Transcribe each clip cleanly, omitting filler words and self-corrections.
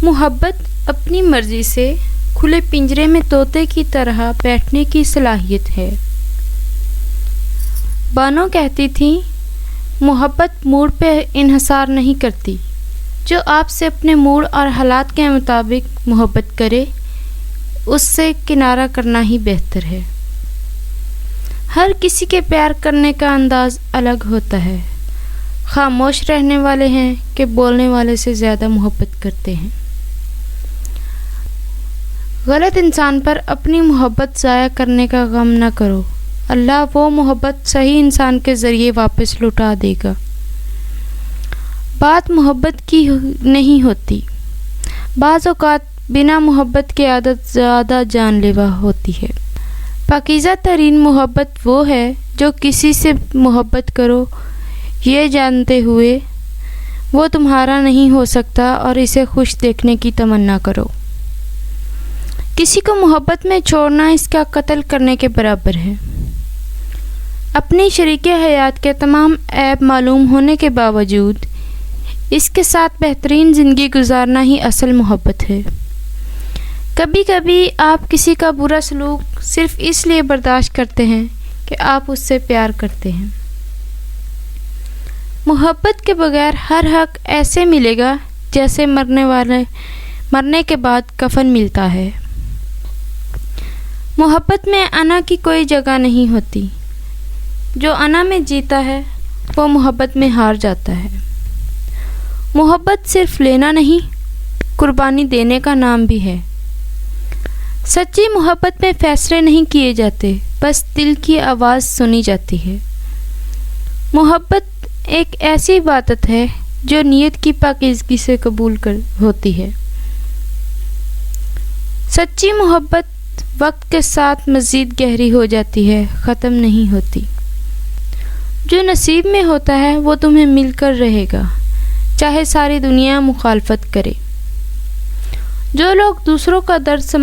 محبت اپنی مرضی سے کھلے پنجرے میں طوطے کی طرح بیٹھنے کی صلاحیت ہے۔ بانو کہتی تھیں، محبت موڈ پہ انحصار نہیں کرتی۔ جو آپ سے اپنے موڈ اور حالات کے مطابق محبت کرے، اس سے کنارہ کرنا ہی بہتر ہے۔ ہر کسی کے پیار کرنے کا انداز الگ ہوتا ہے۔ خاموش رہنے والے ہیں کہ بولنے والے سے زیادہ محبت کرتے ہیں۔ غلط انسان پر اپنی محبت ضائع کرنے کا غم نہ کرو، اللہ وہ محبت صحیح انسان کے ذریعے واپس لوٹا دے گا۔ بات محبت کی نہیں ہوتی، بعض اوقات بنا محبت کی عادت زیادہ جان لیوا ہوتی ہے۔ پاکیزہ ترین محبت وہ ہے جو کسی سے محبت کرو یہ جانتے ہوئے وہ تمہارا نہیں ہو سکتا اور اسے خوش دیکھنے کی تمنا کرو۔ کسی کو محبت میں چھوڑنا اس کا قتل کرنے کے برابر ہے۔ اپنی شریک حیات کے تمام عیب معلوم ہونے کے باوجود اس کے ساتھ بہترین زندگی گزارنا ہی اصل محبت ہے۔ کبھی کبھی آپ کسی کا برا سلوک صرف اس لیے برداشت کرتے ہیں کہ آپ اس سے پیار کرتے ہیں۔ محبت کے بغیر ہر حق ایسے ملے گا جیسے مرنے کے بعد کفن ملتا ہے۔ محبت میں انا کی کوئی جگہ نہیں ہوتی۔ جو انا میں جیتا ہے وہ محبت میں ہار جاتا ہے۔ محبت صرف لینا نہیں، قربانی دینے کا نام بھی ہے۔ سچی محبت میں فیصلے نہیں کیے جاتے، بس دل کی آواز سنی جاتی ہے۔ محبت ایک ایسی عبادت ہے جو نیت کی پاکیزگی سے قبول ہوتی ہے۔ سچی محبت وقت کے ساتھ مزید گہری ہو جاتی ہے، ختم نہیں ہوتی۔ جو نصیب میں ہوتا ہے وہ تمہیں مل کر رہے گا، چاہے ساری دنیا مخالفت کرے۔ جو لوگ دوسروں کا درد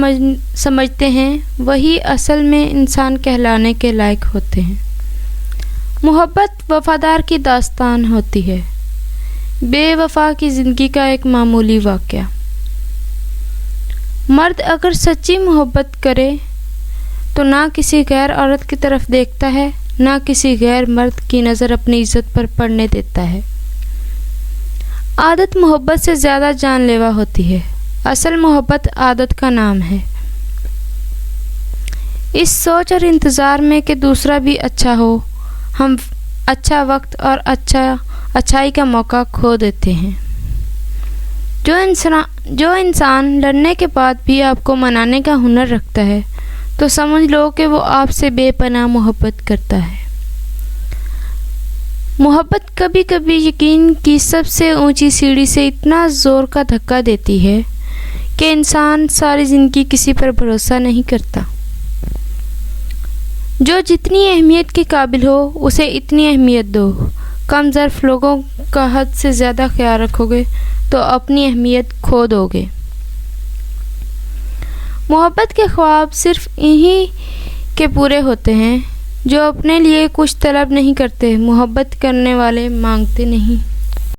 سمجھتے ہیں وہی اصل میں انسان کہلانے کے لائق ہوتے ہیں۔ محبت وفادار کی داستان ہوتی ہے، بے وفا کی زندگی کا ایک معمولی واقعہ۔ مرد اگر سچی محبت کرے تو نہ کسی غیر عورت کی طرف دیکھتا ہے، نہ کسی غیر مرد کی نظر اپنی عزت پر پڑنے دیتا ہے۔ عادت محبت سے زیادہ جان لیوا ہوتی ہے۔ اصل محبت عادت کا نام ہے۔ اس سوچ اور انتظار میں کہ دوسرا بھی اچھا ہو، ہم اچھا وقت اور اچھائی کا موقع کھو دیتے ہیں۔ جو انسان لڑنے کے بعد بھی آپ کو منانے کا ہنر رکھتا ہے تو سمجھ لو کہ وہ آپ سے بے پناہ محبت کرتا ہے۔ محبت کبھی کبھی یقین کی سب سے اونچی سیڑھی سے اتنا زور کا دھکا دیتی ہے کہ انسان ساری زندگی کسی پر بھروسہ نہیں کرتا۔ جو جتنی اہمیت کے قابل ہو اسے اتنی اہمیت دو۔ کم ظرف لوگوں کا حد سے زیادہ خیال رکھو گے تو اپنی اہمیت کھو دو گے۔ محبت کے خواب صرف انہی کے پورے ہوتے ہیں جو اپنے لیے کچھ طلب نہیں کرتے۔ محبت کرنے والے مانگتے نہیں۔